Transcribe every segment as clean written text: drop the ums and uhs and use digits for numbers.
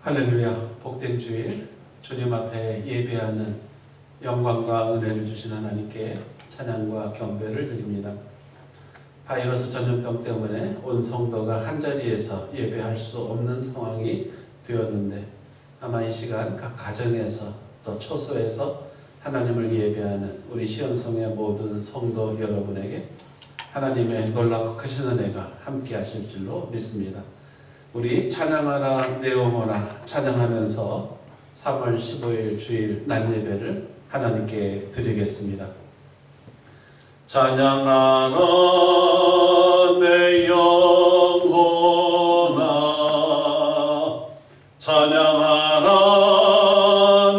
할렐루야. 복된 주일 주님 앞에 예배하는 영광과 은혜를 주신 하나님께 찬양과 경배를 드립니다. 바이러스 전염병 때문에 온 성도가 한자리에서 예배할 수 없는 상황이 되었는데 아마 이 시간 각 가정에서 또 초소에서 하나님을 예배하는 우리 시온성의 모든 성도 여러분에게 하나님의 놀랍고 크신 은혜가 함께 하실 줄로 믿습니다. 우리 찬양하라 내어오라 찬양하면서 3월 15일 주일 낮예배를 하나님께 드리겠습니다. 찬양하라 내 영혼아, 찬양하라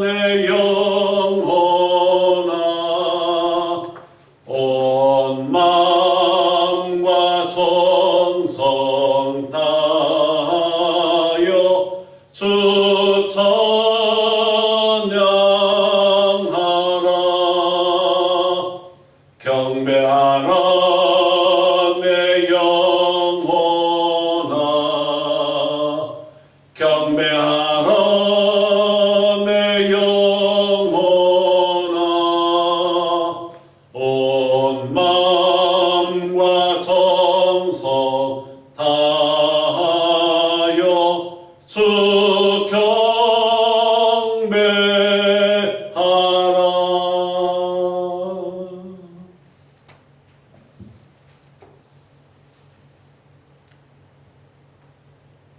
내 영혼아, 온 마음과 정성 다하여 주 찬양하라. 경배하라 내 영혼아, 경배하라 내 영혼아, 온 마음과 정성 다하여 주 경배하라.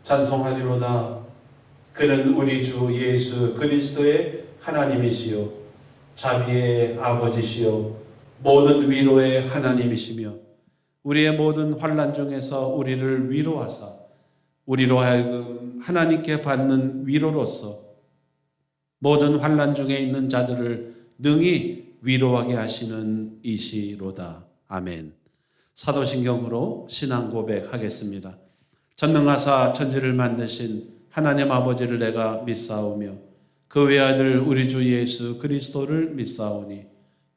찬송하리로다. 그는 우리 주 예수 그리스도의 하나님이시요 자비의 아버지시요 모든 위로의 하나님이시며 우리의 모든 환난 중에서 우리를 위로하사 우리로 하여금 하나님께 받는 위로로서 모든 환난 중에 있는 자들을 능히 위로하게 하시는 이시로다. 아멘. 사도신경으로 신앙 고백하겠습니다. 전능하사 천지를 만드신 하나님 아버지를 내가 믿사오며 그 외아들 우리 주 예수 그리스도를 믿사오니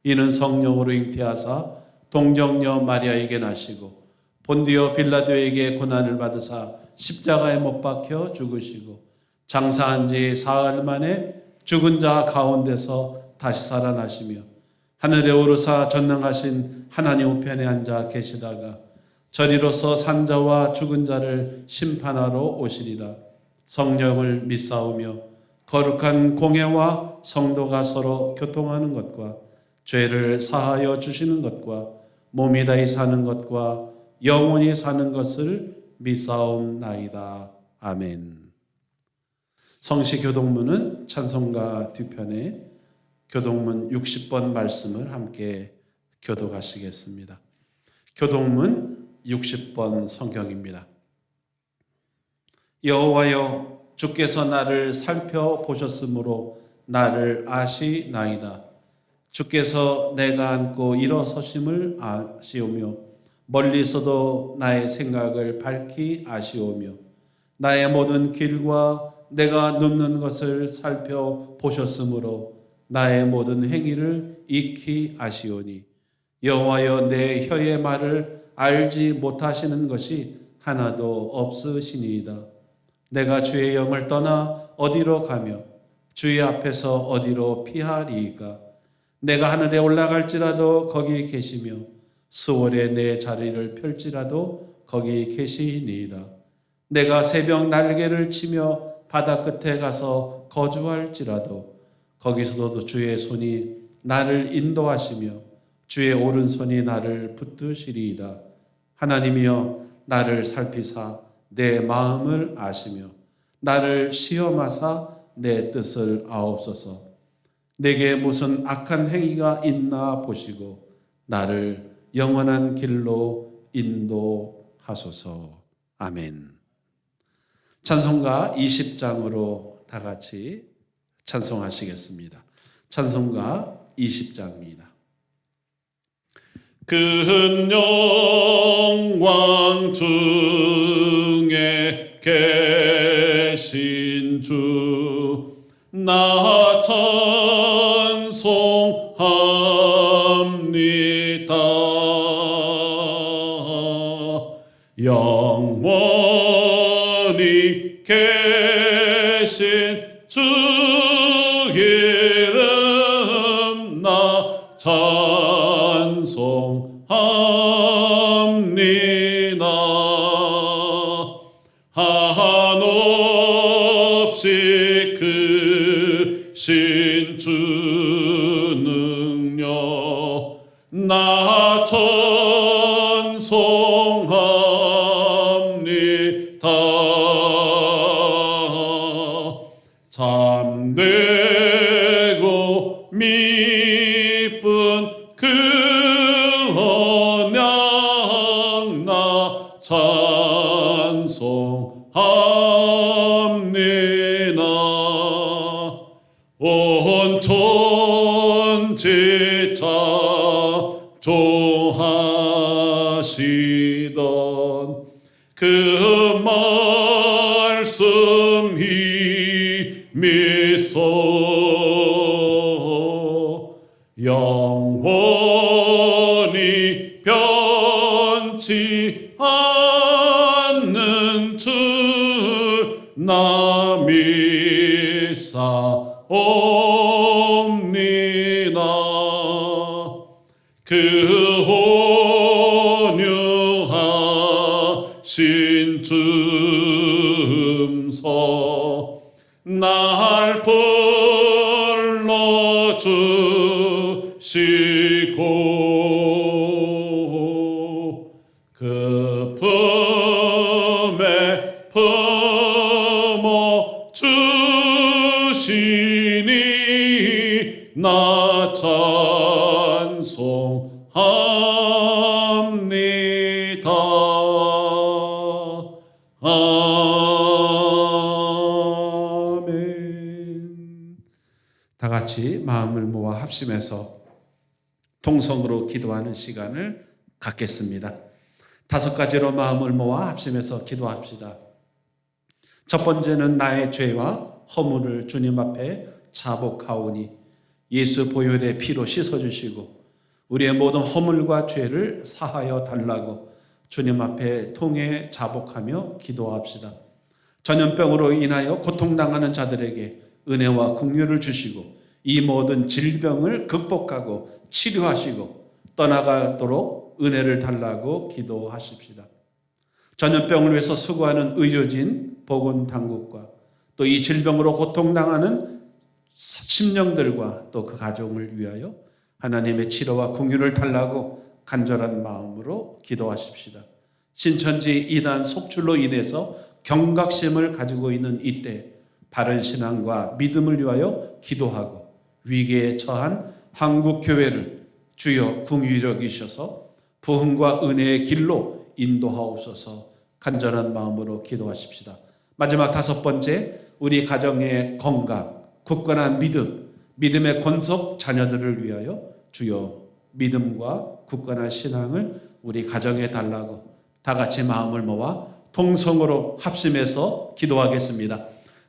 이는 성령으로 잉태하사 동정녀 마리아에게 나시고 본디오 빌라도에게 고난을 받으사 십자가에 못 박혀 죽으시고 장사한 지 사흘 만에 죽은 자 가운데서 다시 살아나시며 하늘에 오르사 전능하신 하나님 우편에 앉아 계시다가 저리로서 산자와 죽은 자를 심판하러 오시리라. 성령을 믿사오며 거룩한 공회와 성도가 서로 교통하는 것과 죄를 사하여 주시는 것과 몸이 다히 사는 것과 영원히 사는 것을 믿사옵나이다. 아멘. 성시교동문은 찬송가 뒤편에 교동문 60번 말씀을 함께 교독하시겠습니다. 교동문 60번 성경입니다. 여호와여, 주께서 나를 살펴보셨으므로 나를 아시나이다. 주께서 내가 앉고 일어서심을 아시오며 멀리서도 나의 생각을 밝히 아시오며 나의 모든 길과 내가 눕는 것을 살펴보셨으므로 나의 모든 행위를 익히 아시오니 여호와여, 내 혀의 말을 알지 못하시는 것이 하나도 없으시니이다. 내가 주의 영을 떠나 어디로 가며 주의 앞에서 어디로 피하리이까? 내가 하늘에 올라갈지라도 거기 계시며 수월에 내 자리를 펼지라도 거기 계시니이다. 내가 새벽 날개를 치며 바다 끝에 가서 거주할지라도 거기서도 주의 손이 나를 인도하시며 주의 오른손이 나를 붙드시리이다. 하나님이여, 나를 살피사 내 마음을 아시며 나를 시험하사 내 뜻을 아옵소서. 내게 무슨 악한 행위가 있나 보시고 나를 영원한 길로 인도하소서. 아멘. 찬송가 20장으로 다 같이 찬송하시겠습니다. 찬송가 20장입니다. 큰 영광 중에 계신 주 나 찬송합니다. 영원히 계신 대신 주 이름 나 찬송합니다. 한없이 크신 주 능력 나 찬송합니다. 참되고 미쁜 그 언약 나 찬송합니다. 온 천지 찬송하시던 그 말씀 힘있어 영원히 변치 않는 줄 나 믿사옵니다. 그 온유하신 줌서 날 불러주시고 그 품에 품어 주시니 나 찬송합니다. 아멘. 다 같이 마음을 모아 합심해서 통성으로 기도하는 시간을 갖겠습니다. 5가지로 마음을 모아 합심해서 기도합시다. 첫 번째는 나의 죄와 허물을 주님 앞에 자복하오니 예수 보혈의 피로 씻어주시고 우리의 모든 허물과 죄를 사하여 달라고 주님 앞에 통해 자복하며 기도합시다. 전염병으로 인하여 고통당하는 자들에게 은혜와 긍휼을 주시고 이 모든 질병을 극복하고 치료하시고 떠나가도록 은혜를 달라고 기도하십시다. 전염병을 위해서 수고하는 의료진, 보건당국과 또 이 질병으로 고통당하는 심령들과 또 그 가정을 위하여 하나님의 치료와 긍휼을 달라고 간절한 마음으로 기도하십시다. 신천지 이단 속출로 인해서 경각심을 가지고 있는 이때 바른 신앙과 믿음을 위하여 기도하고 위기에 처한 한국교회를 주여 긍휼히 여기셔서 부흥과 은혜의 길로 인도하옵소서. 간절한 마음으로 기도하십시다. 마지막 5번째, 우리 가정의 건강, 굳건한 믿음, 믿음의 권속 자녀들을 위하여 주여 믿음과 굳건한 신앙을 우리 가정에 달라고 다 같이 마음을 모아 통성으로 합심해서 기도하겠습니다.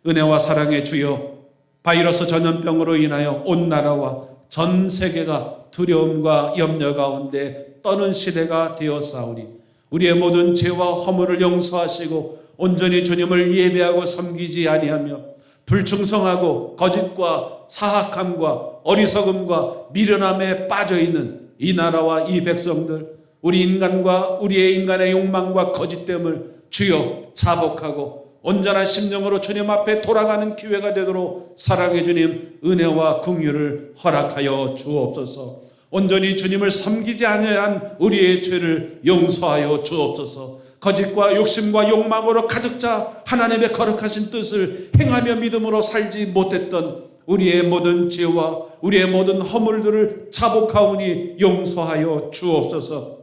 은혜와 사랑의 주여, 바이러스 전염병으로 인하여 온 나라와 전 세계가 두려움과 염려 가운데 떠는 시대가 되었사오니 우리의 모든 죄와 허물을 용서하시고 온전히 주님을 예배하고 섬기지 아니하며 불충성하고 거짓과 사악함과 어리석음과 미련함에 빠져있는 이 나라와 이 백성들, 우리 인간과 우리의 인간의 욕망과 거짓됨을 주여 자복하고 온전한 심령으로 주님 앞에 돌아가는 기회가 되도록 사랑의 주님 은혜와 긍휼을 허락하여 주옵소서. 온전히 주님을 섬기지 아니한 우리의 죄를 용서하여 주옵소서. 거짓과 욕심과 욕망으로 가득 차 하나님의 거룩하신 뜻을 행하며 믿음으로 살지 못했던 우리의 모든 죄와 우리의 모든 허물들을 자복하오니 용서하여 주옵소서.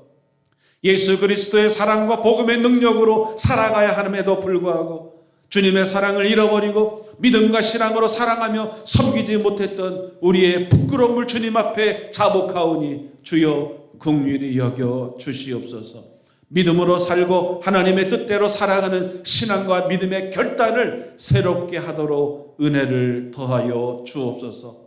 예수 그리스도의 사랑과 복음의 능력으로 살아가야 함에도 불구하고 주님의 사랑을 잃어버리고 믿음과 신앙으로 사랑하며 섬기지 못했던 우리의 부끄러움을 주님 앞에 자복하오니 주여 긍휼히 여겨 주시옵소서. 믿음으로 살고 하나님의 뜻대로 살아가는 신앙과 믿음의 결단을 새롭게 하도록 은혜를 더하여 주옵소서.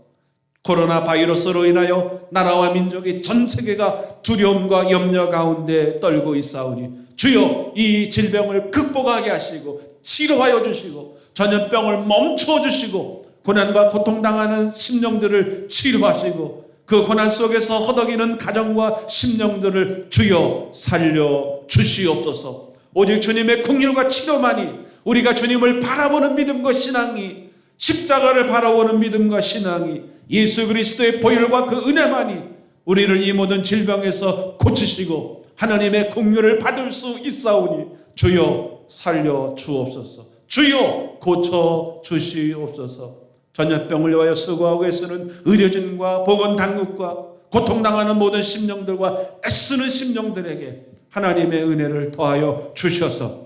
코로나 바이러스로 인하여 나라와 민족이 전 세계가 두려움과 염려 가운데 떨고 있사오니 주여 이 질병을 극복하게 하시고 치료하여 주시고 전염병을 멈추어 주시고 고난과 고통당하는 심령들을 치료하시고 그 고난 속에서 허덕이는 가정과 심령들을 주여 살려 주시옵소서. 오직 주님의 긍휼과 치료만이 우리가 주님을 바라보는 믿음과 신앙이, 십자가를 바라보는 믿음과 신앙이, 예수 그리스도의 보혈과 그 은혜만이 우리를 이 모든 질병에서 고치시고 하나님의 긍휼을 받을 수 있사오니 주여 살려 주옵소서. 주여 고쳐 주시옵소서. 전염병을 위하여 수고하고 애쓰는 의료진과 보건당국과 고통당하는 모든 심령들과 애쓰는 심령들에게 하나님의 은혜를 더하여 주셔서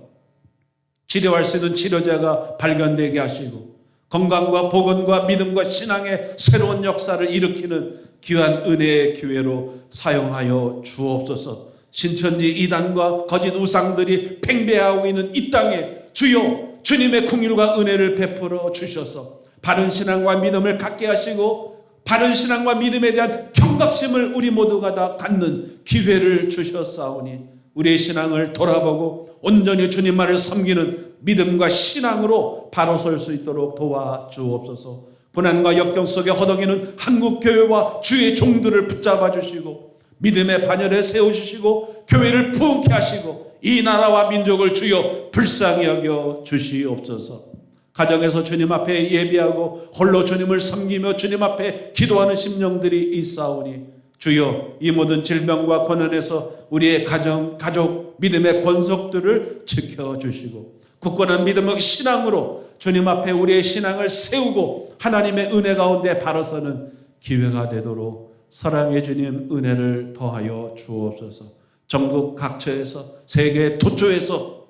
치료할 수 있는 치료자가 발견되게 하시고 건강과 복원과 믿음과 신앙의 새로운 역사를 일으키는 귀한 은혜의 기회로 사용하여 주옵소서. 신천지 이단과 거짓 우상들이 팽배하고 있는 이 땅에 주여 주님의 긍휼과 은혜를 베풀어 주셔서 바른 신앙과 믿음을 갖게 하시고 바른 신앙과 믿음에 대한 경각심을 우리 모두가 다 갖는 기회를 주셨사오니 우리의 신앙을 돌아보고 온전히 주님만을 섬기는 믿음과 신앙으로 바로 설 수 있도록 도와주옵소서. 고난과 역경 속에 허덕이는 한국교회와 주의 종들을 붙잡아 주시고 믿음의 반열에 세우시고 교회를 부흥케 하시고 이 나라와 민족을 주여 불쌍히 여겨 주시옵소서. 가정에서 주님 앞에 예배하고 홀로 주님을 섬기며 주님 앞에 기도하는 심령들이 있사오니 주여 이 모든 질병과 고난에서 우리의 가족, 믿음의 권속들을 지켜주시고 굳건한 믿음의 신앙으로 주님 앞에 우리의 신앙을 세우고 하나님의 은혜 가운데 바로 서는 기회가 되도록 사랑의 주님 은혜를 더하여 주옵소서. 전국 각처에서 세계 도처에서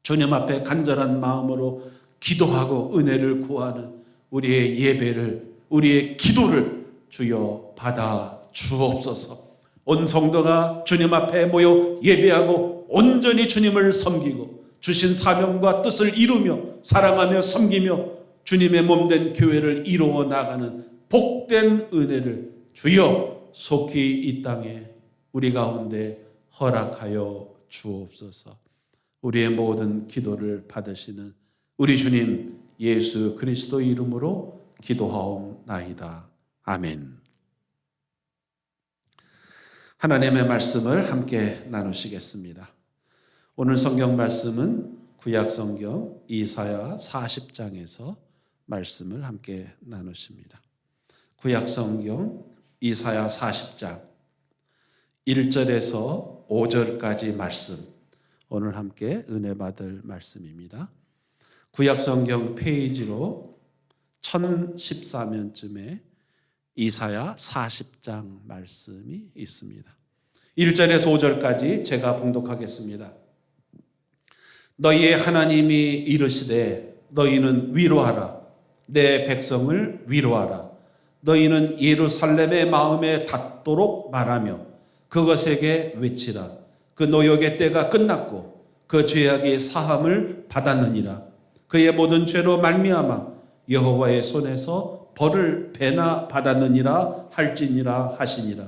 주님 앞에 간절한 마음으로 기도하고 은혜를 구하는 우리의 예배를, 우리의 기도를 주여 받아 주옵소서. 온 성도가 주님 앞에 모여 예배하고 온전히 주님을 섬기고 주신 사명과 뜻을 이루며 사랑하며 섬기며 주님의 몸된 교회를 이루어 나가는 복된 은혜를 주여 속히 이 땅에 우리 가운데 허락하여 주옵소서. 우리의 모든 기도를 받으시는 우리 주님 예수 그리스도 이름으로 기도하옵나이다. 아멘. 하나님의 말씀을 함께 나누시겠습니다. 오늘 성경 말씀은 구약 성경 이사야 40장에서 말씀을 함께 나누십니다. 구약 성경 이사야 40장 1절에서 5절까지 말씀, 오늘 함께 은혜 받을 말씀입니다. 구약 성경 페이지로 1014면쯤에 이사야 40장 말씀이 있습니다. 1절에서 5절까지 제가 봉독하겠습니다. 너희의 하나님이 이르시되 너희는 위로하라. 내 백성을 위로하라. 너희는 예루살렘의 마음에 닿도록 말하며 그것에게 외치라. 그 노역의 때가 끝났고 그 죄악의 사함을 받았느니라. 그의 모든 죄로 말미암아 여호와의 손에서 벌을 배나 받았느니라 할지니라 하시니라.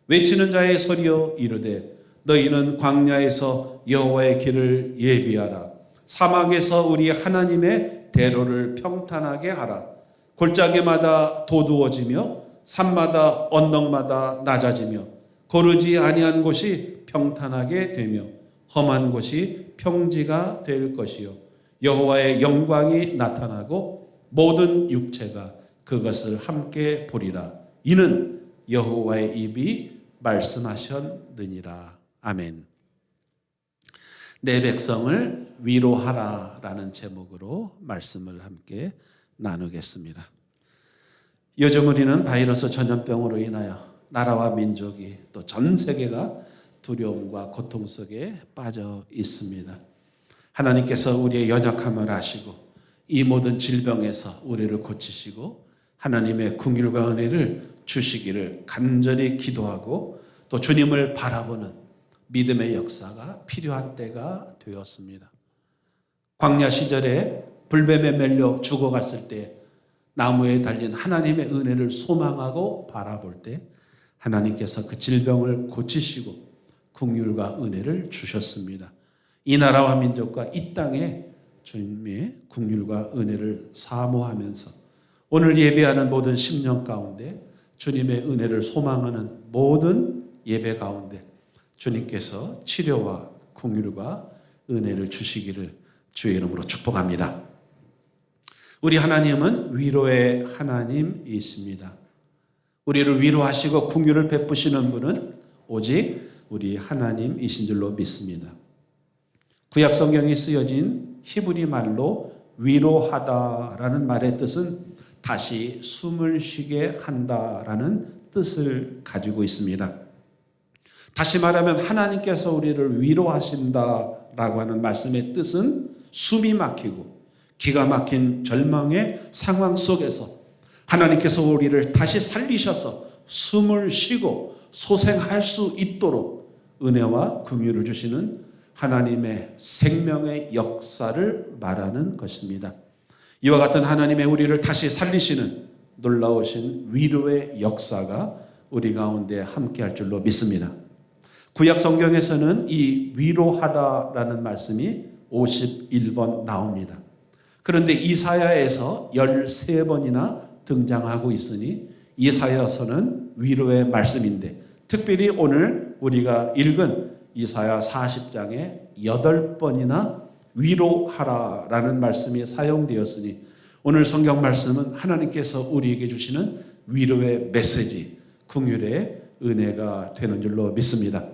외치는 자의 소리여 이르되 너희는 광야에서 여호와의 길을 예비하라. 사막에서 우리 하나님의 대로를 평탄하게 하라. 골짜기마다 도두어지며 산마다 언덕마다 낮아지며 고르지 아니한 곳이 평탄하게 되며 험한 곳이 평지가 될 것이요 여호와의 영광이 나타나고 모든 육체가 그것을 함께 보리라. 이는 여호와의 입이 말씀하셨느니라. 아멘. 내 백성을 위로하라라는 제목으로 말씀을 함께 나누겠습니다. 요즘 우리는 바이러스 전염병으로 인하여 나라와 민족이 또 전 세계가 두려움과 고통 속에 빠져 있습니다. 하나님께서 우리의 연약함을 아시고 이 모든 질병에서 우리를 고치시고 하나님의 긍휼과 은혜를 주시기를 간절히 기도하고 또 주님을 바라보는 믿음의 역사가 필요한 때가 되었습니다. 광야 시절에 불뱀에 밀려 죽어갔을 때 나무에 달린 하나님의 은혜를 소망하고 바라볼 때 하나님께서 그 질병을 고치시고 긍휼과 은혜를 주셨습니다. 이 나라와 민족과 이 땅에 주님의 긍휼과 은혜를 사모하면서 오늘 예배하는 모든 심령 가운데 주님의 은혜를 소망하는 모든 예배 가운데 주님께서 치료와 긍휼과 은혜를 주시기를 주의 이름으로 축복합니다. 우리 하나님은 위로의 하나님이십니다. 우리를 위로하시고 긍휼을 베푸시는 분은 오직 우리 하나님이신 줄로 믿습니다. 구약 성경에 쓰여진 히브리 말로 위로하다라는 말의 뜻은 다시 숨을 쉬게 한다라는 뜻을 가지고 있습니다. 다시 말하면 하나님께서 우리를 위로하신다라고 하는 말씀의 뜻은 숨이 막히고 기가 막힌 절망의 상황 속에서 하나님께서 우리를 다시 살리셔서 숨을 쉬고 소생할 수 있도록 은혜와 긍휼을 주시는 하나님의 생명의 역사를 말하는 것입니다. 이와 같은 하나님의 우리를 다시 살리시는 놀라우신 위로의 역사가 우리 가운데 함께할 줄로 믿습니다. 구약 성경에서는 이 위로하다라는 말씀이 51번 나옵니다. 그런데 이사야에서 13번이나 등장하고 있으니 이사야서는 위로의 말씀인데 특별히 오늘 우리가 읽은 이사야 40장에 8번이나 위로하라라는 말씀이 사용되었으니 오늘 성경 말씀은 하나님께서 우리에게 주시는 위로의 메시지, 긍휼의 은혜가 되는 줄로 믿습니다.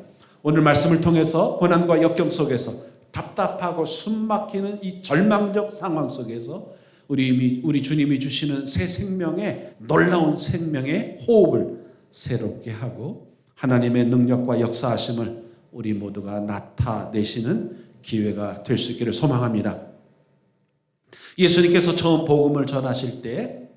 오늘 말씀을 통해서 고난과 역경 속에서 답답하고 숨막히는 이 절망적 상황 속에서 우리 주님이 주시는 새 생명의 놀라운 생명의 호흡을 새롭게 하고 하나님의 능력과 역사하심을 우리 모두가 나타내시는 기회가 될 수 있기를 소망합니다. 예수님께서 처음 복음을 전하실 때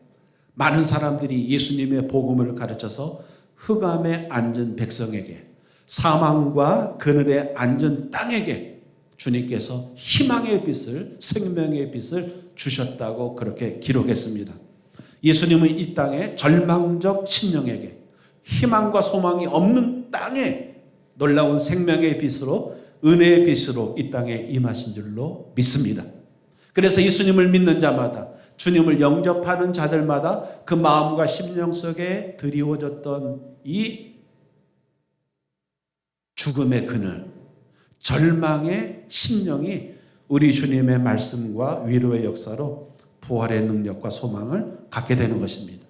많은 사람들이 예수님의 복음을 가르쳐서 흑암에 앉은 백성에게 사망과 그늘에 앉은 땅에게 주님께서 희망의 빛을 생명의 빛을 주셨다고 그렇게 기록했습니다. 예수님은 이 땅에 절망적 심령에게 희망과 소망이 없는 땅에 놀라운 생명의 빛으로 은혜의 빛으로 이 땅에 임하신 줄로 믿습니다. 그래서 예수님을 믿는 자마다 주님을 영접하는 자들마다 그 마음과 심령 속에 드리워졌던 이 죽음의 그늘, 절망의 심령이 우리 주님의 말씀과 위로의 역사로 부활의 능력과 소망을 갖게 되는 것입니다.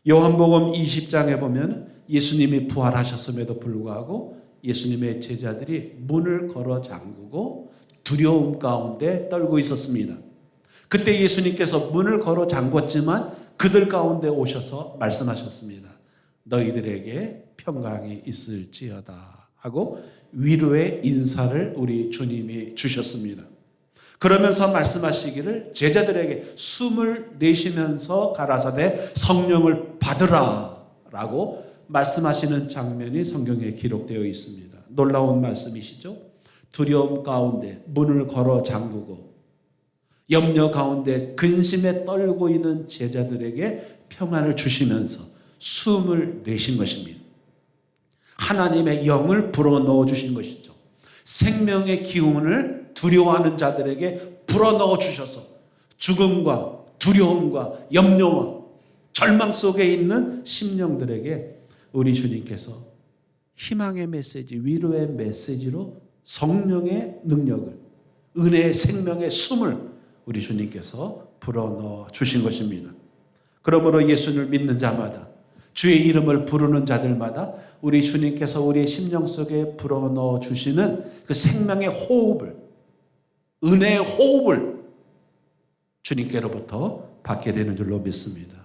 요한복음 20장에 보면 예수님이 부활하셨음에도 불구하고 예수님의 제자들이 문을 걸어 잠그고 두려움 가운데 떨고 있었습니다. 그때 예수님께서 문을 걸어 잠궜지만 그들 가운데 오셔서 말씀하셨습니다. 너희들에게 평강이 있을지어다 하고 위로의 인사를 우리 주님이 주셨습니다. 그러면서 말씀하시기를 제자들에게 숨을 내쉬면서 가라사대 성령을 받으라 라고 말씀하시는 장면이 성경에 기록되어 있습니다. 놀라운 말씀이시죠? 두려움 가운데 문을 걸어 잠그고 염려 가운데 근심에 떨고 있는 제자들에게 평안을 주시면서 숨을 내신 것입니다. 하나님의 영을 불어넣어 주신 것이죠. 생명의 기운을 두려워하는 자들에게 불어넣어 주셔서 죽음과 두려움과 염려와 절망 속에 있는 심령들에게 우리 주님께서 희망의 메시지, 위로의 메시지로 성령의 능력을, 은혜의 생명의 숨을 우리 주님께서 불어넣어 주신 것입니다. 그러므로 예수를 믿는 자마다 주의 이름을 부르는 자들마다 우리 주님께서 우리의 심령 속에 불어넣어 주시는 그 생명의 호흡을, 은혜의 호흡을 주님께로부터 받게 되는 줄로 믿습니다.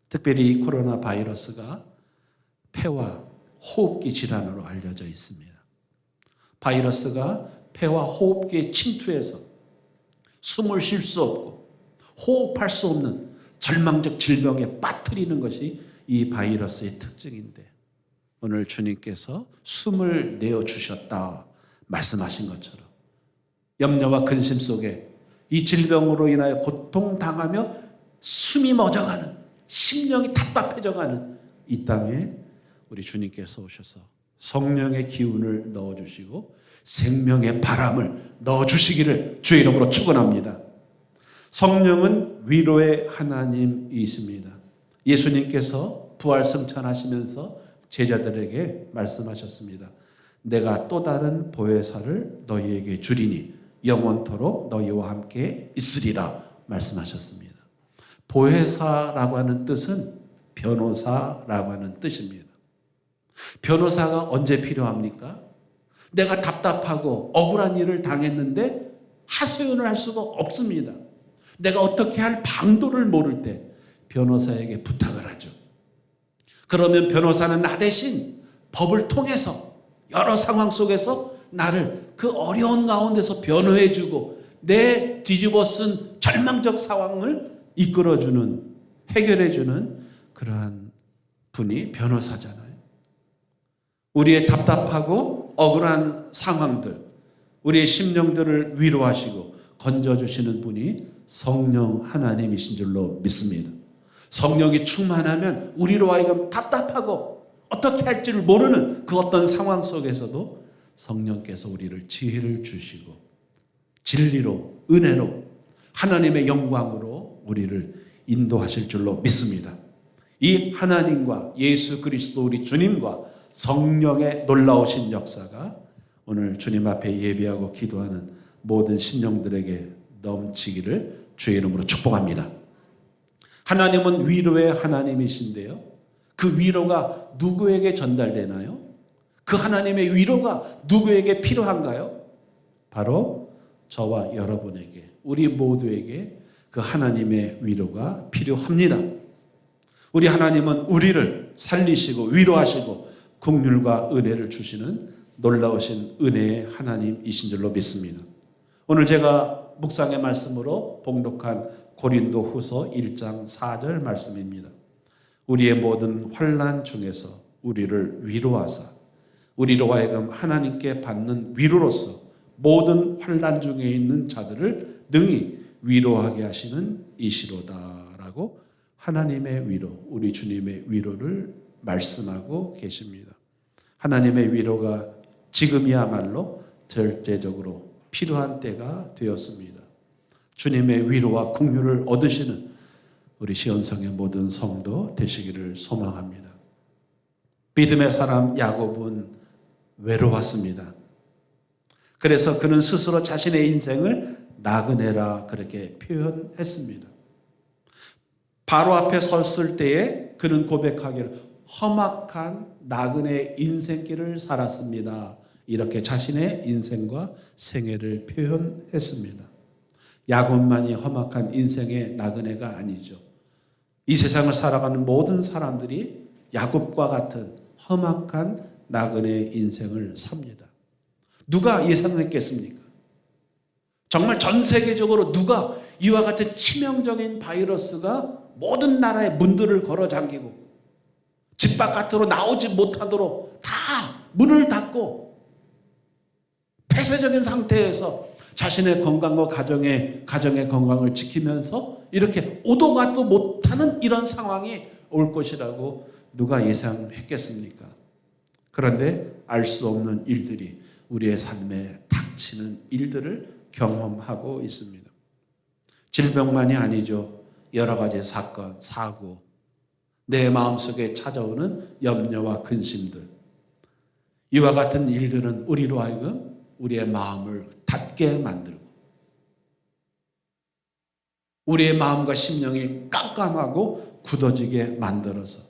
특별히 이 코로나 바이러스가 폐와 호흡기 질환으로 알려져 있습니다. 바이러스가 폐와 호흡기에 침투해서 숨을 쉴 수 없고 호흡할 수 없는 절망적 질병에 빠뜨리는 것이 이 바이러스의 특징인데 오늘 주님께서 숨을 내어주셨다 말씀하신 것처럼 염려와 근심 속에 이 질병으로 인하여 고통당하며 숨이 멎어가는 심령이 답답해져가는 이 땅에 우리 주님께서 오셔서 성령의 기운을 넣어주시고 생명의 바람을 넣어주시기를 주의 이름으로 축원합니다. 성령은 위로의 하나님이십니다. 예수님께서 부활 승천하시면서 제자들에게 말씀하셨습니다. 내가 또 다른 보혜사를 너희에게 주리니 영원토록 너희와 함께 있으리라 말씀하셨습니다. 보혜사라고 하는 뜻은 변호사라고 하는 뜻입니다. 변호사가 언제 필요합니까? 내가 답답하고 억울한 일을 당했는데 하소연을 할 수가 없습니다. 내가 어떻게 할 방도를 모를 때 변호사에게 부탁을 하죠. 그러면 변호사는 나 대신 법을 통해서 여러 상황 속에서 나를 그 어려운 가운데서 변호해주고 내 뒤집어 쓴 절망적 상황을 이끌어주는, 해결해주는 그러한 분이 변호사잖아요. 우리의 답답하고 억울한 상황들, 우리의 심령들을 위로하시고 건져주시는 분이 성령 하나님이신 줄로 믿습니다. 성령이 충만하면 우리로 하여금 답답하고 어떻게 할지를 모르는 그 어떤 상황 속에서도 성령께서 우리를 지혜를 주시고 진리로, 은혜로, 하나님의 영광으로 우리를 인도하실 줄로 믿습니다. 이 하나님과 예수 그리스도 우리 주님과 성령의 놀라우신 역사가 오늘 주님 앞에 예배하고 기도하는 모든 심령들에게 넘치기를 주의 이름으로 축복합니다. 하나님은 위로의 하나님이신데요. 그 위로가 누구에게 전달되나요? 그 하나님의 위로가 누구에게 필요한가요? 바로 저와 여러분에게, 우리 모두에게 그 하나님의 위로가 필요합니다. 우리 하나님은 우리를 살리시고 위로하시고 긍휼과 은혜를 주시는 놀라우신 은혜의 하나님이신 줄로 믿습니다. 오늘 제가 묵상의 말씀으로 봉독한 고린도 후서 1장 4절 말씀입니다. 우리의 모든 환난 중에서 우리를 위로하사 우리로 하여금 하나님께 받는 위로로서 모든 환난 중에 있는 자들을 능히 위로하게 하시는 이시로다라고 하나님의 위로, 우리 주님의 위로를 말씀하고 계십니다. 하나님의 위로가 지금이야말로 절대적으로 필요한 때가 되었습니다. 주님의 위로와 긍휼을 얻으시는 우리 시온성의 모든 성도 되시기를 소망합니다. 믿음의 사람 야곱은 외로웠습니다. 그래서 그는 스스로 자신의 인생을 나그네라 그렇게 표현했습니다. 바로 앞에 섰을 때에 그는 고백하기를 험악한 나그네 인생길을 살았습니다. 이렇게 자신의 인생과 생애를 표현했습니다. 야곱만이 험악한 인생의 나그네가 아니죠. 이 세상을 살아가는 모든 사람들이 야곱과 같은 험악한 나그네 인생을 삽니다. 누가 예상했겠습니까? 정말 전 세계적으로 누가 이와 같은 치명적인 바이러스가 모든 나라의 문들을 걸어 잠기고 집 바깥으로 나오지 못하도록 다 문을 닫고 폐쇄적인 상태에서 자신의 건강과 가정의 건강을 지키면서 이렇게 오도 가도 못하는 이런 상황이 올 것이라고 누가 예상했겠습니까? 그런데 알 수 없는 일들이 우리의 삶에 닥치는 일들을 경험하고 있습니다. 질병만이 아니죠. 여러 가지 사건, 사고, 내 마음속에 찾아오는 염려와 근심들. 이와 같은 일들은 우리로 하여금 우리의 마음을 닫게 만들고 우리의 마음과 심령이 깜깜하고 굳어지게 만들어서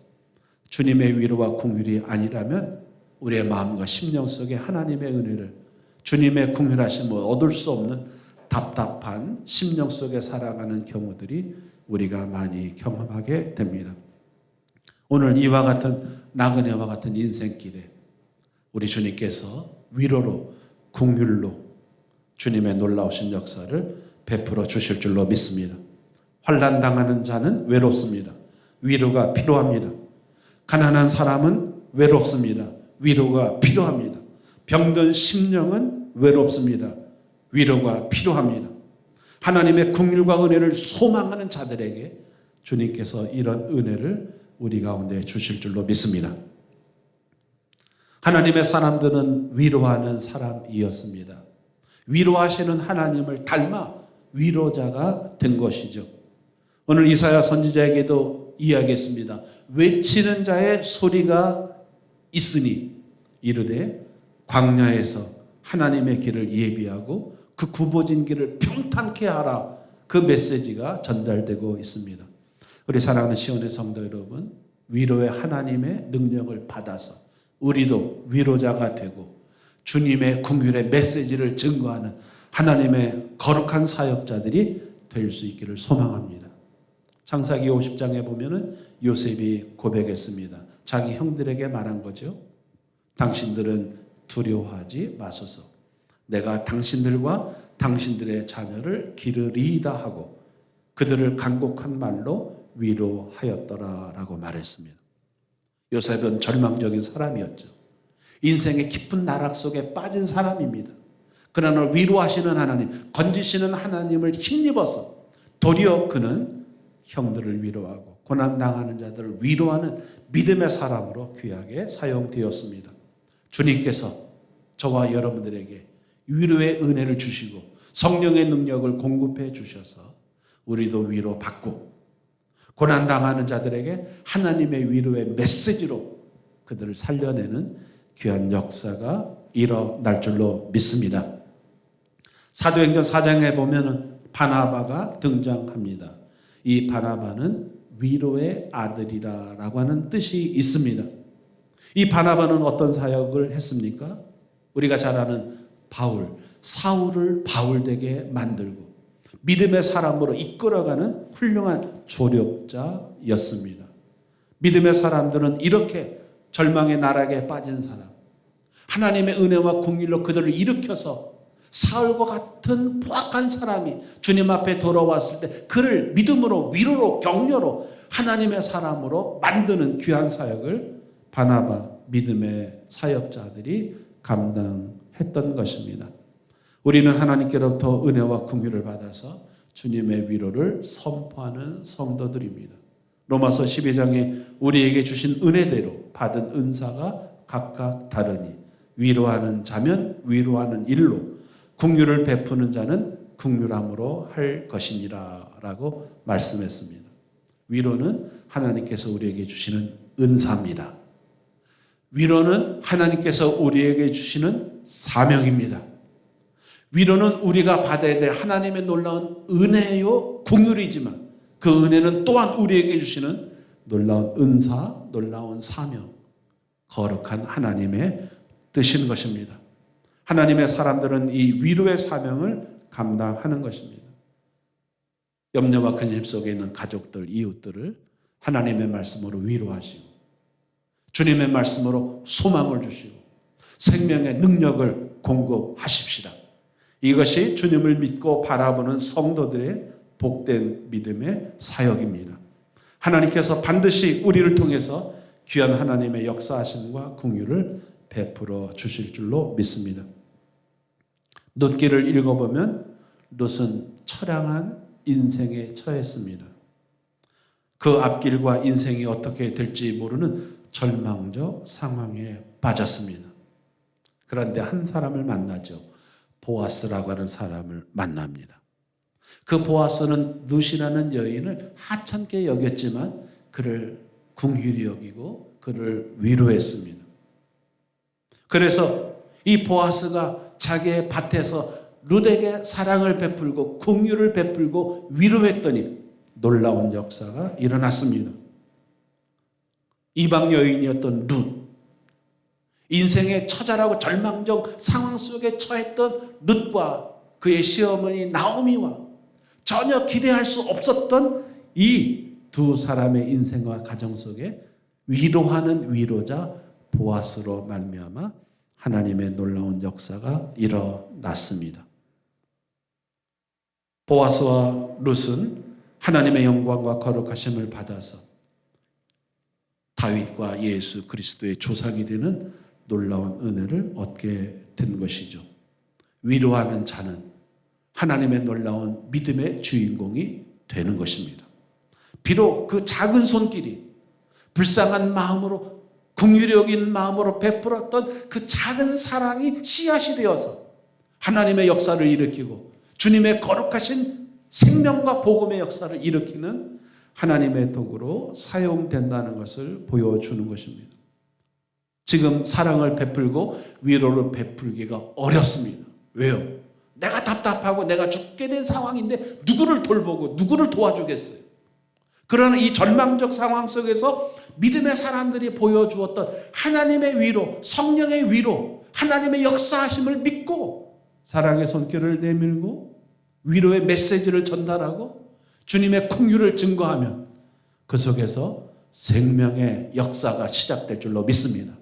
주님의 위로와 긍휼이 아니라면 우리의 마음과 심령 속에 하나님의 은혜를 주님의 긍휼하심을 얻을 수 없는 답답한 심령 속에 살아가는 경우들이 우리가 많이 경험하게 됩니다. 오늘 이와 같은 나그네와 같은 인생길에 우리 주님께서 위로로 긍휼로 주님의 놀라우신 역사를 베풀어 주실 줄로 믿습니다. 환난 당하는 자는 외롭습니다. 위로가 필요합니다. 가난한 사람은 외롭습니다. 위로가 필요합니다. 병든 심령은 외롭습니다. 위로가 필요합니다. 하나님의 긍휼과 은혜를 소망하는 자들에게 주님께서 이런 은혜를 우리 가운데 주실 줄로 믿습니다. 하나님의 사람들은 위로하는 사람이었습니다. 위로하시는 하나님을 닮아 위로자가 된 것이죠. 오늘 이사야 선지자에게도 이야기했습니다. 외치는 자의 소리가 있으니 이르되 광야에서 하나님의 길을 예비하고 그 굽어진 길을 평탄케 하라. 그 메시지가 전달되고 있습니다. 우리 사랑하는 시온의 성도 여러분, 위로의 하나님의 능력을 받아서 우리도 위로자가 되고 주님의 긍휼의 메시지를 증거하는 하나님의 거룩한 사역자들이 될 수 있기를 소망합니다. 창세기 50장에 보면은 요셉이 고백했습니다. 자기 형들에게 말한 거죠. 당신들은 두려워하지 마소서. 내가 당신들과 당신들의 자녀를 기르리이다 하고 그들을 간곡한 말로 위로하였더라라고 말했습니다. 요셉은 절망적인 사람이었죠. 인생의 깊은 나락 속에 빠진 사람입니다. 그러나 위로하시는 하나님, 건지시는 하나님을 힘입어서 도리어 그는 형들을 위로하고 고난당하는 자들을 위로하는 믿음의 사람으로 귀하게 사용되었습니다. 주님께서 저와 여러분들에게 위로의 은혜를 주시고 성령의 능력을 공급해 주셔서 우리도 위로받고 고난당하는 자들에게 하나님의 위로의 메시지로 그들을 살려내는 귀한 역사가 일어날 줄로 믿습니다. 사도행전 4장에 보면 바나바가 등장합니다. 이 바나바는 위로의 아들이라고 하는 뜻이 있습니다. 이 바나바는 어떤 사역을 했습니까? 우리가 잘 아는 바울, 사울을 바울되게 만들고 믿음의 사람으로 이끌어가는 훌륭한 조력자였습니다. 믿음의 사람들은 이렇게 절망의 나락에 빠진 사람, 하나님의 은혜와 긍휼로 그들을 일으켜서 사울과 같은 포악한 사람이 주님 앞에 돌아왔을 때 그를 믿음으로 위로로 격려로 하나님의 사람으로 만드는 귀한 사역을 바나바 믿음의 사역자들이 감당했던 것입니다. 우리는 하나님께로부터 은혜와 긍휼을 받아서 주님의 위로를 선포하는 성도들입니다. 로마서 12장에 우리에게 주신 은혜대로 받은 은사가 각각 다르니 위로하는 자면 위로하는 일로 긍휼을 베푸는 자는 긍휼함으로 할 것이니라 라고 말씀했습니다. 위로는 하나님께서 우리에게 주시는 은사입니다. 위로는 하나님께서 우리에게 주시는 사명입니다. 위로는 우리가 받아야 될 하나님의 놀라운 은혜요 긍휼이지만 그 은혜는 또한 우리에게 주시는 놀라운 은사, 놀라운 사명, 거룩한 하나님의 뜻인 것입니다. 하나님의 사람들은 이 위로의 사명을 감당하는 것입니다. 염려와 근심 속에 있는 가족들, 이웃들을 하나님의 말씀으로 위로하시고 주님의 말씀으로 소망을 주시고 생명의 능력을 공급하십시다. 이것이 주님을 믿고 바라보는 성도들의 복된 믿음의 사역입니다. 하나님께서 반드시 우리를 통해서 귀한 하나님의 역사하심과 긍휼을 베풀어 주실 줄로 믿습니다. 룻기를 읽어보면 룻은 처량한 인생에 처했습니다. 그 앞길과 인생이 어떻게 될지 모르는 절망적 상황에 빠졌습니다. 그런데 한 사람을 만나죠. 보아스라고 하는 사람을 만납니다. 그 보아스는 룻이라는 여인을 하찮게 여겼지만 그를 긍휼히 여기고 그를 위로했습니다. 그래서 이 보아스가 자기의 밭에서 룻에게 사랑을 베풀고 긍휼을 베풀고 위로했더니 놀라운 역사가 일어났습니다. 이방 여인이었던 룻, 인생의 처절하고 절망적 상황 속에 처했던 룻과 그의 시어머니 나오미와 전혀 기대할 수 없었던 이 두 사람의 인생과 가정 속에 위로하는 위로자 보아스로 말미암아 하나님의 놀라운 역사가 일어났습니다. 보아스와 룻은 하나님의 영광과 거룩하심을 받아서 다윗과 예수 그리스도의 조상이 되는 놀라운 은혜를 얻게 된 것이죠. 위로하는 자는 하나님의 놀라운 믿음의 주인공이 되는 것입니다. 비록 그 작은 손길이 불쌍한 마음으로 긍휼적인 마음으로 베풀었던 그 작은 사랑이 씨앗이 되어서 하나님의 역사를 일으키고 주님의 거룩하신 생명과 복음의 역사를 일으키는 하나님의 도구로 사용된다는 것을 보여주는 것입니다. 지금 사랑을 베풀고 위로를 베풀기가 어렵습니다. 왜요? 내가 답답하고 내가 죽게 된 상황인데 누구를 돌보고 누구를 도와주겠어요? 그러나 이 절망적 상황 속에서 믿음의 사람들이 보여주었던 하나님의 위로, 성령의 위로, 하나님의 역사하심을 믿고 사랑의 손길을 내밀고 위로의 메시지를 전달하고 주님의 긍휼을 증거하면 그 속에서 생명의 역사가 시작될 줄로 믿습니다.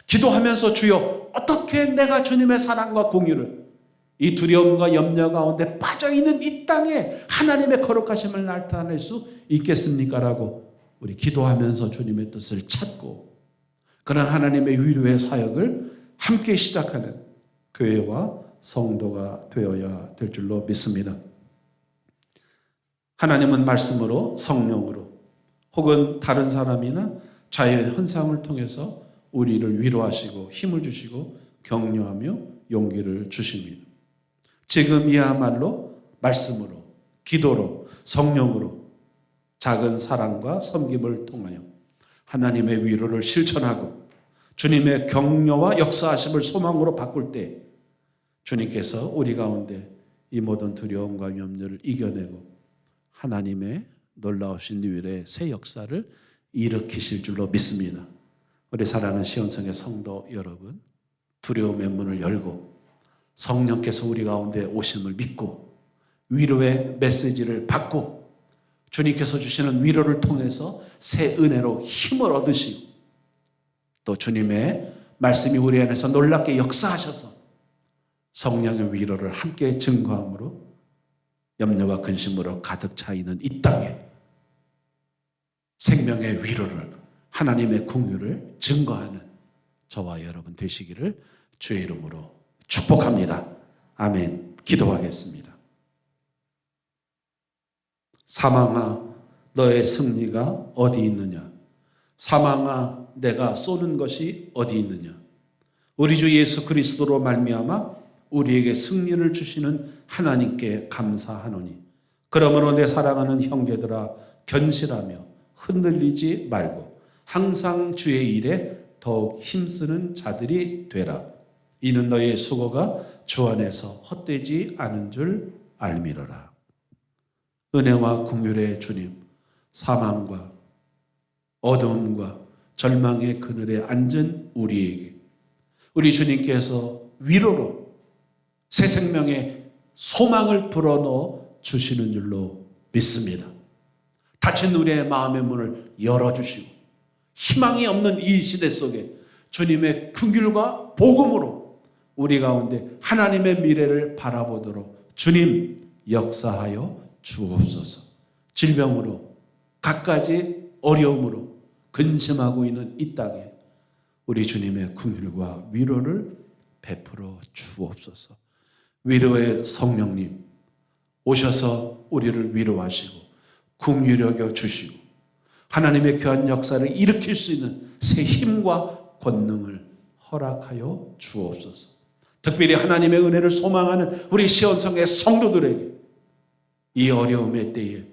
기도하면서 주여 어떻게 내가 주님의 사랑과 긍휼을 이 두려움과 염려 가운데 빠져있는 이 땅에 하나님의 거룩하심을 나타낼 수 있겠습니까? 라고 우리 기도하면서 주님의 뜻을 찾고 그런 하나님의 위로의 사역을 함께 시작하는 교회와 성도가 되어야 될 줄로 믿습니다. 하나님은 말씀으로 성령으로 혹은 다른 사람이나 자연 현상을 통해서 우리를 위로하시고 힘을 주시고 격려하며 용기를 주십니다. 지금이야말로 말씀으로 기도로 성령으로 작은 사랑과 섬김을 통하여 하나님의 위로를 실천하고 주님의 격려와 역사하심을 소망으로 바꿀 때 주님께서 우리 가운데 이 모든 두려움과 염려를 이겨내고 하나님의 놀라우신 일의 새 역사를 일으키실 줄로 믿습니다. 우리 사랑하는 시온성의 성도 여러분, 두려움의 문을 열고 성령께서 우리 가운데 오심을 믿고 위로의 메시지를 받고 주님께서 주시는 위로를 통해서 새 은혜로 힘을 얻으시고 또 주님의 말씀이 우리 안에서 놀랍게 역사하셔서 성령의 위로를 함께 증거함으로 염려와 근심으로 가득 차 있는 이 땅에 생명의 위로를 하나님의 긍휼을 증거하는 저와 여러분 되시기를 주의 이름으로 축복합니다. 아멘. 기도하겠습니다. 사망아 너의 승리가 어디 있느냐? 사망아 내가 쏘는 것이 어디 있느냐? 우리 주 예수 그리스도로 말미암아 우리에게 승리를 주시는 하나님께 감사하노니 그러므로 내 사랑하는 형제들아 견실하며 흔들리지 말고 항상 주의 일에 더욱 힘쓰는 자들이 되라. 이는 너의 수고가 주 안에서 헛되지 않은 줄 알미러라. 은혜와 긍휼의 주님, 사망과 어두움과 절망의 그늘에 앉은 우리에게 우리 주님께서 위로로 새 생명의 소망을 불어넣어 주시는 줄로 믿습니다. 닫힌 우리의 마음의 문을 열어주시고 희망이 없는 이 시대 속에 주님의 긍휼과 복음으로 우리 가운데 하나님의 미래를 바라보도록 주님 역사하여 주옵소서. 질병으로 갖가지 어려움으로 근심하고 있는 이 땅에 우리 주님의 긍휼과 위로를 베풀어 주옵소서. 위로의 성령님 오셔서 우리를 위로하시고 긍휼히 여겨 주시고 하나님의 귀한 역사를 일으킬 수 있는 새 힘과 권능을 허락하여 주옵소서. 특별히 하나님의 은혜를 소망하는 우리 시온성의 성도들에게 이 어려움의 때에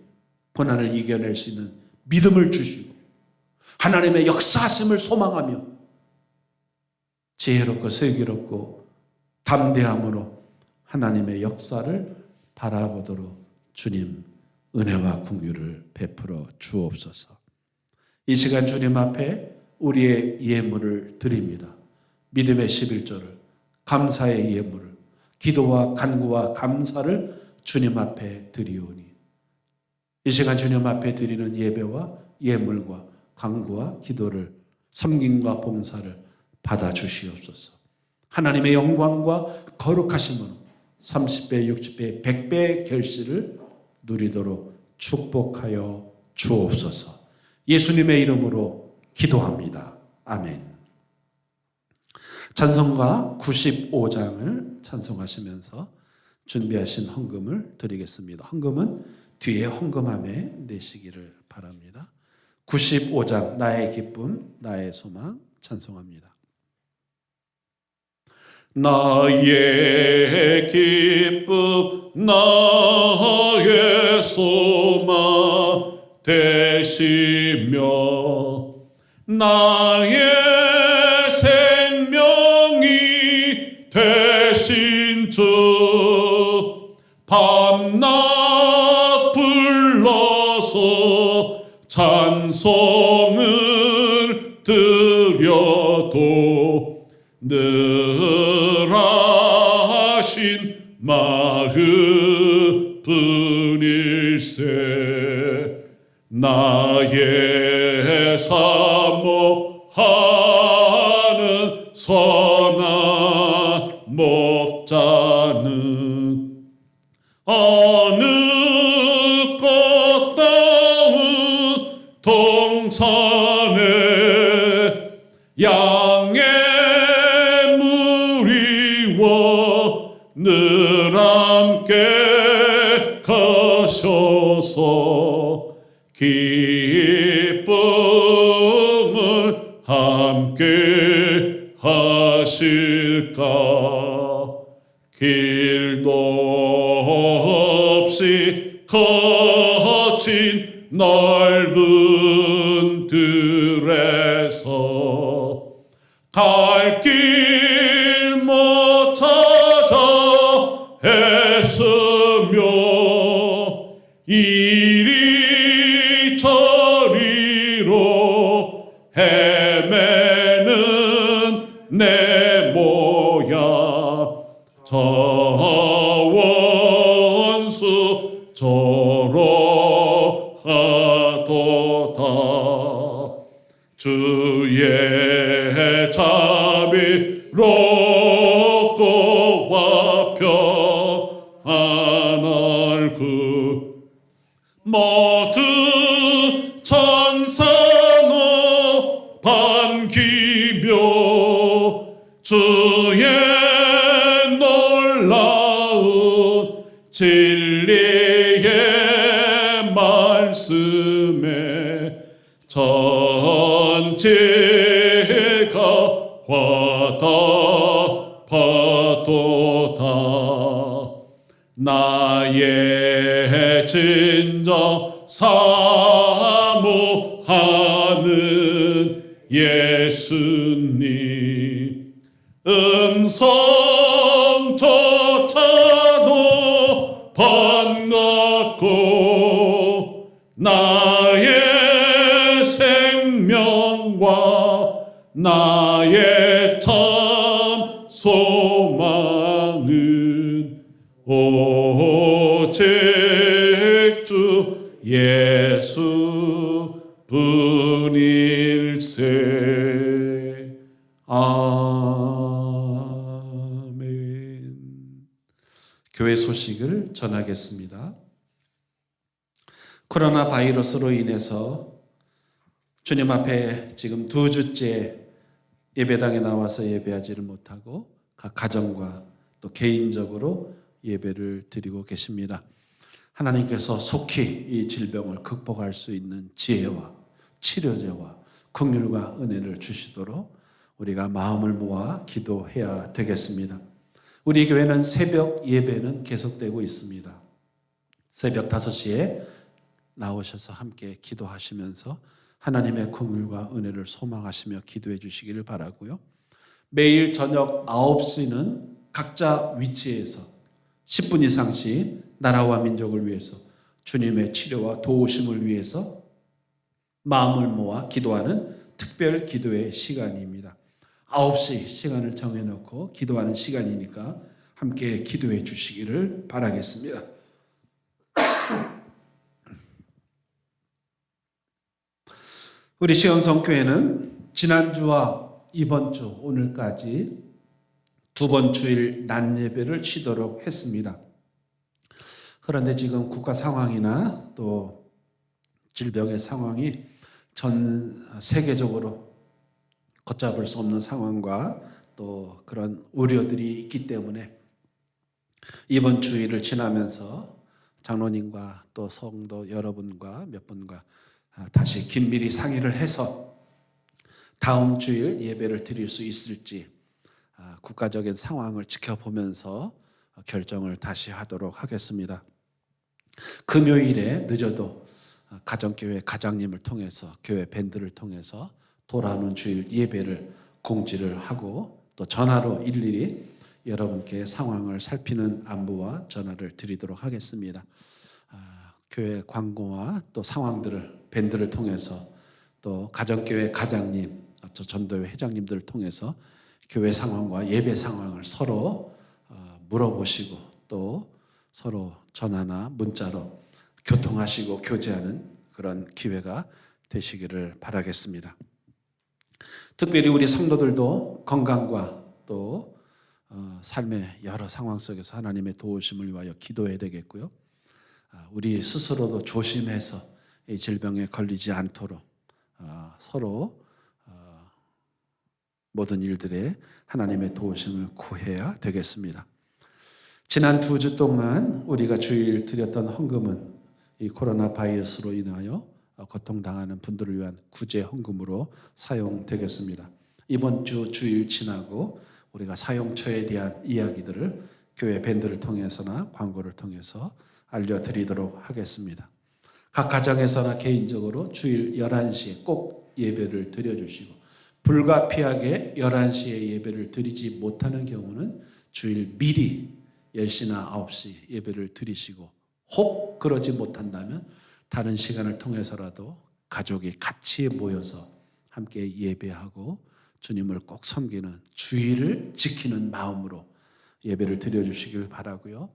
고난을 이겨낼 수 있는 믿음을 주시고 하나님의 역사하심을 소망하며 지혜롭고 슬기롭고 담대함으로 하나님의 역사를 바라보도록 주님 은혜와 긍휼을 베풀어 주옵소서. 이 시간 주님 앞에 우리의 예물을 드립니다. 믿음의 11조를 감사의 예물을 기도와 간구와 감사를 주님 앞에 드리오니 이 시간 주님 앞에 드리는 예배와 예물과 간구와 기도를 섬김과 봉사를 받아 주시옵소서. 하나님의 영광과 거룩하심으로 30배, 60배, 100배의 결실을 누리도록 축복하여 주옵소서. 예수님의 이름으로 기도합니다. 아멘. 찬송가 95장을 찬송하시면서 준비하신 헌금을 드리겠습니다. 헌금은 뒤에 헌금함에 내시기를 바랍니다. 95장 나의 기쁨 나의 소망 찬송합니다. 나의 기쁨 나의 소망 되시며 나의 생명이 되신 주 밤낮 불러서 찬송을 드려도 늘 하신 마음 뿐일세. 나의 사모하는 선한 목자는 어느 꽃다운 동산에 양의 무리와 늘 함께 가셔서 기쁨을 함께 하실까. 길도 없이 거친 넓은 들에서 갈 길 못 찾아 애쓰며 이리 저리로 헤매는 내 모양 저 원수 저러 하도다. 주의 자비롭고 화평한 얼굴 모든 천사노 반기며 주의 놀라운 진리의 말씀에 전체가 화답하도다. 나의 진정 사모하는 예수님 음성조차도 반갑고 나의 생명과 나의 참 소망은 오직 주 예수 뿐일세. 아멘. 교회 소식을 전하겠습니다. 코로나 바이러스로 인해서 주님 앞에 지금 2주째 예배당에 나와서 예배하지를 못하고 각 가정과 또 개인적으로 예배를 드리고 계십니다. 하나님께서 속히 이 질병을 극복할 수 있는 지혜와 치료제와 긍휼과 은혜를 주시도록 우리가 마음을 모아 기도해야 되겠습니다. 우리 교회는 새벽 예배는 계속되고 있습니다. 새벽 5시에 나오셔서 함께 기도하시면서 하나님의 긍휼과 은혜를 소망하시며 기도해 주시기를 바라고요. 매일 저녁 9시는 각자 위치에서 10분 이상씩 나라와 민족을 위해서 주님의 치료와 도우심을 위해서 마음을 모아 기도하는 특별 기도의 시간입니다. 9시 시간을 정해놓고 기도하는 시간이니까 함께 기도해 주시기를 바라겠습니다. 우리 시온성교회는 지난주와 이번 주 오늘까지 2번 주일 낮 예배를 쉬도록 했습니다. 그런데 지금 국가 상황이나 또 질병의 상황이 전 세계적으로 걷잡을 수 없는 상황과 또 그런 우려들이 있기 때문에 이번 주일을 지나면서 장로님과 또 성도 여러분과 몇 분과 다시 긴밀히 상의를 해서 다음 주일 예배를 드릴 수 있을지 국가적인 상황을 지켜보면서 결정을 다시 하도록 하겠습니다. 금요일에 늦어도 가정교회 가장님을 통해서 교회 밴드를 통해서 돌아오는 주일 예배를 공지를 하고 또 전화로 일일이 여러분께 상황을 살피는 안부와 전화를 드리도록 하겠습니다. 교회 광고와 또 상황들을 밴드를 통해서 또 가정교회 가장님, 또 전도회 회장님들을 통해서 교회 상황과 예배 상황을 서로 물어보시고 또 서로 전화나 문자로 교통하시고 교제하는 그런 기회가 되시기를 바라겠습니다. 특별히 우리 성도들도 건강과 또 삶의 여러 상황 속에서 하나님의 도우심을 위하여 기도해야 되겠고요. 우리 스스로도 조심해서 이 질병에 걸리지 않도록 서로 모든 일들에 하나님의 도우심을 구해야 되겠습니다. 지난 2주 동안 우리가 주일 드렸던 헌금은 이 코로나 바이러스로 인하여 고통당하는 분들을 위한 구제 헌금으로 사용되겠습니다. 이번 주 주일 지나고 우리가 사용처에 대한 이야기들을 교회 밴드를 통해서나 광고를 통해서 알려드리도록 하겠습니다. 각 가정에서나 개인적으로 주일 11시에 꼭 예배를 드려주시고 불가피하게 11시에 예배를 드리지 못하는 경우는 주일 미리 10시나 9시 예배를 드리시고 혹 그러지 못한다면 다른 시간을 통해서라도 가족이 같이 모여서 함께 예배하고 주님을 꼭 섬기는 주일을 지키는 마음으로 예배를 드려주시길 바라고요.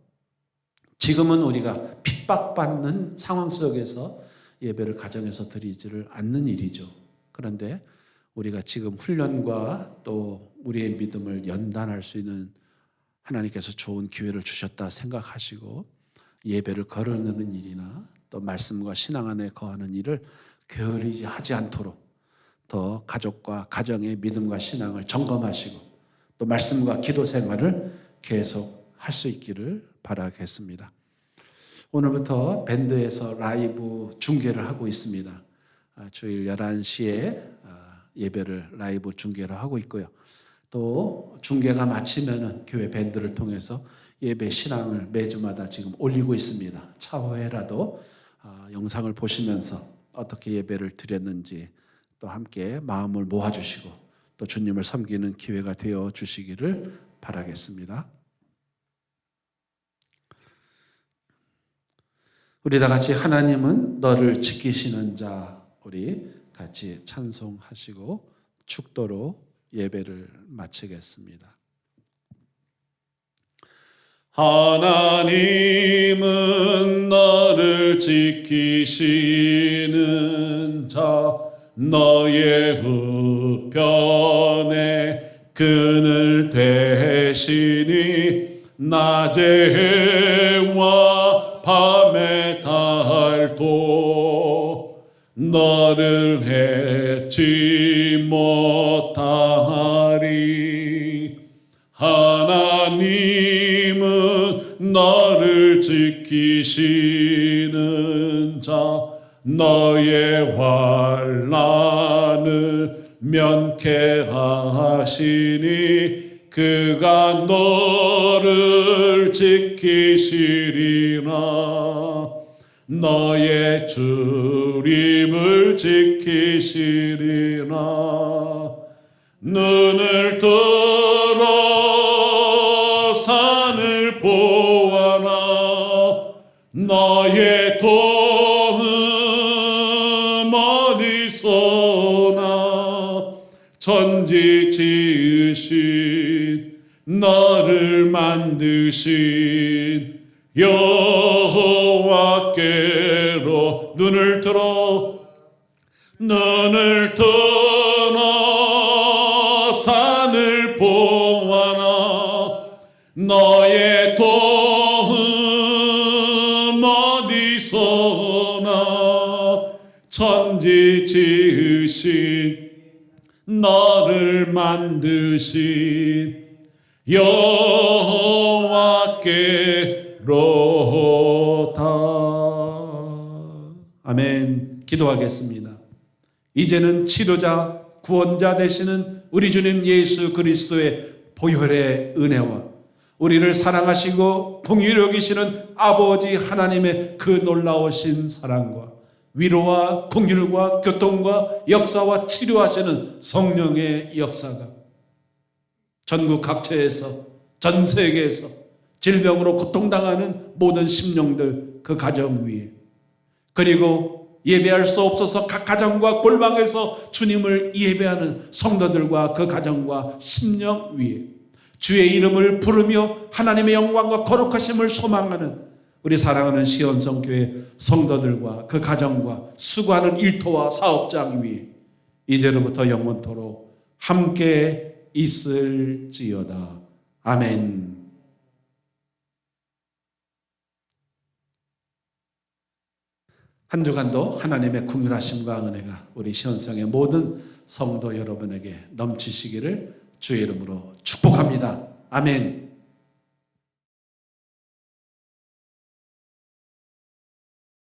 지금은 우리가 핍박받는 상황 속에서 예배를 가정에서 드리지를 않는 일이죠. 그런데 우리가 지금 훈련과 또 우리의 믿음을 연단할 수 있는 하나님께서 좋은 기회를 주셨다 생각하시고 예배를 거르는 일이나 또 말씀과 신앙 안에 거하는 일을 게으르지 하지 않도록 더 가족과 가정의 믿음과 신앙을 점검하시고 또 말씀과 기도 생활을 계속 할 수 있기를 바라겠습니다. 오늘부터 밴드에서 라이브 중계를 하고 있습니다. 주일 11시에 예배를 라이브 중계를 하고 있고요. 또 중계가 마치면은 교회 밴드를 통해서 예배 신앙을 매주마다 지금 올리고 있습니다. 차후에라도 영상을 보시면서 어떻게 예배를 드렸는지 또 함께 마음을 모아주시고 또 주님을 섬기는 기회가 되어 주시기를 바라겠습니다. 우리 다 같이 하나님은 너를 지키시는 자, 우리 같이 찬송하시고 축도로 예배를 마치겠습니다. 하나님은 너를 지키시는 자, 너의 우편에 그늘 되시니 낮의 해와 밤의 달도 너를 해치 못하리. 하나님은 너를 지키시는 자, 너의 환난을 면케하시니 그가 너를 지키시리라. 너의 주림을 지키시리라. 눈을 들어 산을 보아라. 너의 도움 어디서나. 천지 지으신 너를 만드신 여호와께로 눈을 들어 산을 보아라. 너의 도움 어디서나. 천지 지으신 너를 만드신 여호와께로다. 아멘. 기도하겠습니다. 이제는 치료자 구원자 되시는 우리 주님 예수 그리스도의 보혈의 은혜와 우리를 사랑하시고 긍휼히 여기시는 아버지 하나님의 그 놀라우신 사랑과 위로와 긍휼과 교통과 역사와 치료하시는 성령의 역사가 전국 각처에서 전 세계에서 질병으로 고통당하는 모든 심령들 그 가정 위에, 그리고 예배할 수 없어서 각 가정과 골방에서 주님을 예배하는 성도들과 그 가정과 심령 위에 주의 이름을 부르며 하나님의 영광과 거룩하심을 소망하는 우리 사랑하는 시온성교회 성도들과 그 가정과 수고하는 일터와 사업장 위에 이제로부터 영원토록 함께 있을지어다. 아멘. 한 주간도 하나님의 긍휼하심과 은혜가 우리 시온성의 모든 성도 여러분에게 넘치시기를 주의 이름으로 축복합니다. 아멘.